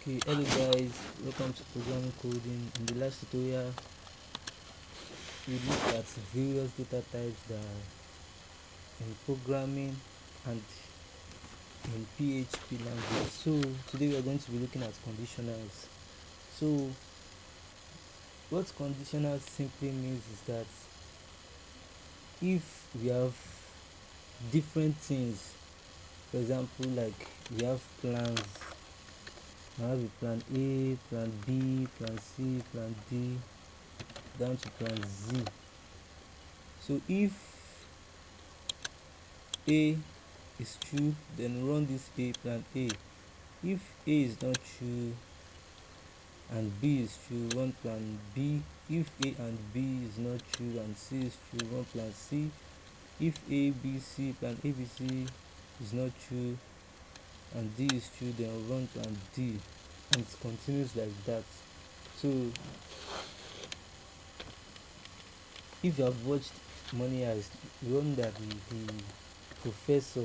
Okay, hello guys, welcome to programming coding. In the last tutorial, we looked at various data types that are in programming and in PHP language. So today we are going to be looking at conditionals. So what conditional simply means is that if we have different things, for example, like we have plans, we have a plan A, plan B, plan C, plan D, down to plan Z. So if A is true, then run this plan A. If A is not true and B is true, run plan B. If A and B is not true and C is true, run plan C. If plan ABC is not true and D is true, then run plan D, and it continues like that. So if you have watched Money Heist, you know that the professor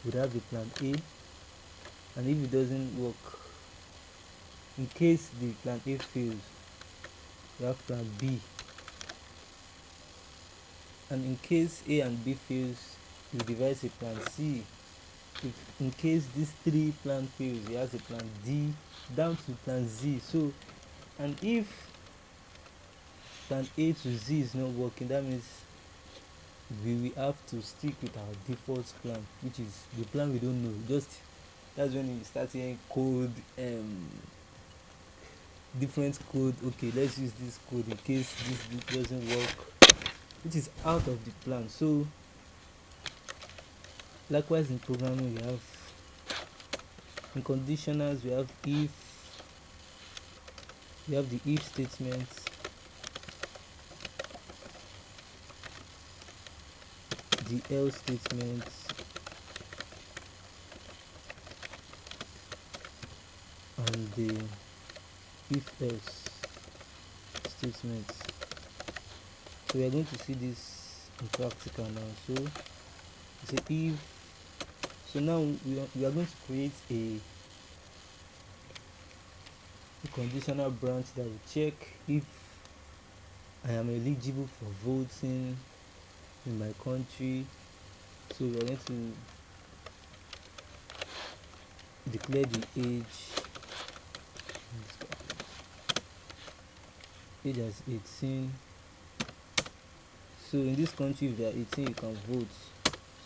would have the plan A, and if it doesn't work, in case the plan A fails, you have plan B, and in case A and B fails, you devise a plan C. If in case these three plan fails, you have a plan D down to plan Z. So, and if plan A to Z is not working, that means we will have to stick with our default plan, which is the plan we don't know. Just that's when you start hearing code, different code. Okay, let's use this code in case this doesn't work, which is out of the plan. So likewise in programming, we have in conditionals, we have the if statement, the else statement, and the if else statements. So we are going to see this in practical now. So say if, so now we are going to create a conditional branch that will check if I am eligible for voting in my country. So we are going to declare the age as 18. So in this country, if they are 18, you can vote.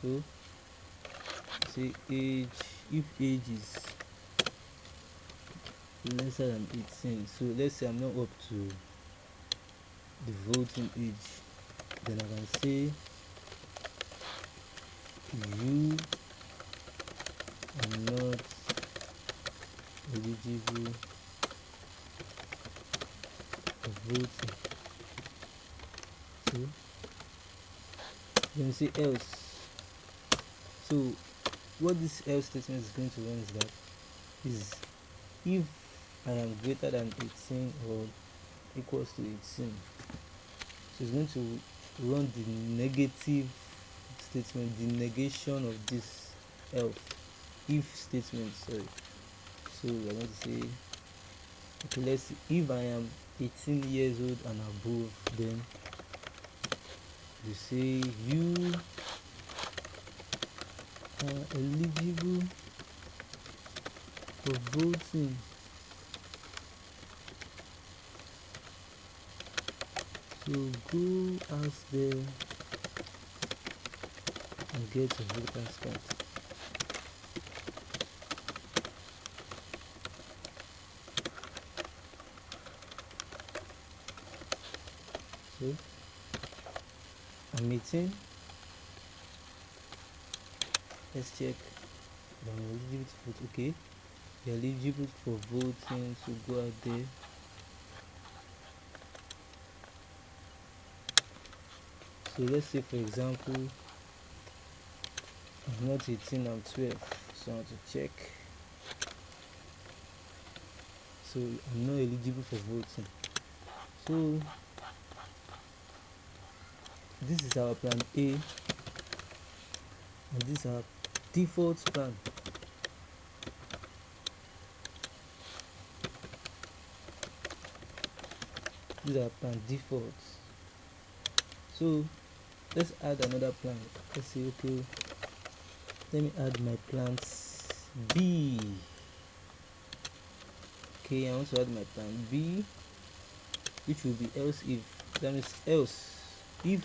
So say age, if age is lesser than 18, so let's say I'm not up to the voting age, then I can say you are not eligible for voting. So then say else. So what this else statement is going to run is if I am greater than 18 or equals to 18, so it's going to run the negative statement, the negation of this else if statement. Sorry. So we're going to say, okay, let's see, if I am 18 years old and above, then you say you are eligible for voting. So go ask them and get a voter's card. So I'm 18. Let's check if I'm eligible to vote. Okay, you're eligible for voting, so go out there. So let's say, for example, I'm not 18, I'm 12, so I want to check. So I'm not eligible for voting. So this is our plan A, and this is our default plan. These are plant defaults. So let's add another plant. Let's say, okay, let me add my plants B. Okay, I want to add my plant B, which will be else if. That means else if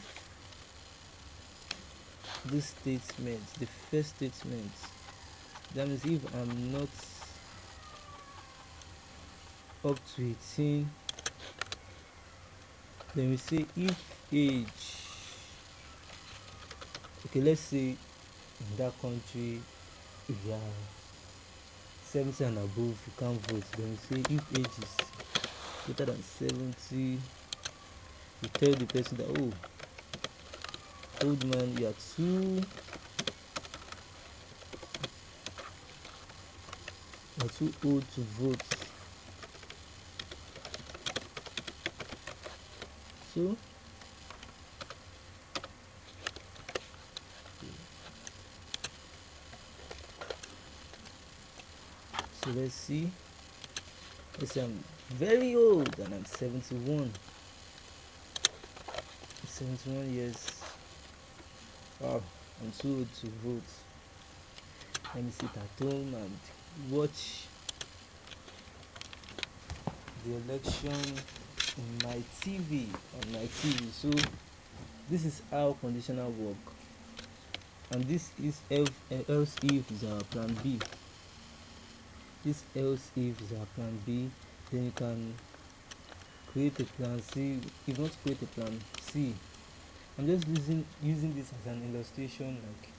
this statement, the first statement, that means if I'm not up to 18, then we say if age, okay, let's say in that country if you are 70 and above you can't vote, then we say if age is greater than 70, you tell the person that, oh, old man, you are too old to vote. So let's see. Let's say I'm very old and I'm 71. 71 years. Wow, I'm too old to vote. Let me sit at home and watch the election in my TV, on my TV. So this is how conditional work, and this is else if is our plan B. This else if is our plan B. Then you can create a plan C. If not create a plan C, I'm just using this as an illustration, like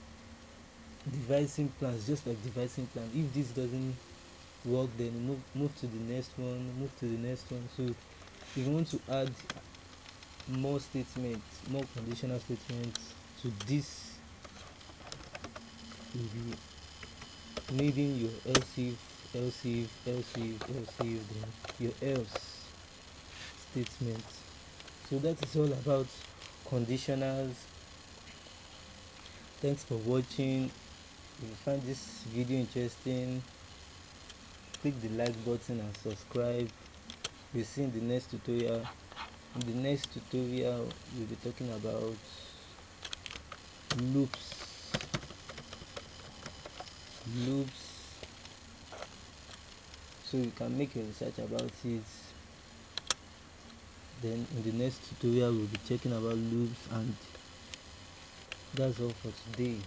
devising plans, just like devising plans. If this doesn't work, then move to the next one, move to the next one. So if you want to add more statements, more conditional statements to this, you'll be needing your else if, then your else statement. So that is all about conditionals. Thanks for watching. If you find this video interesting, click the like button and subscribe. We'll see in the next tutorial. In the next tutorial, we'll be talking about loops. So you can make a research about it. Then in the next tutorial, we'll be checking about loops, and that's all for today.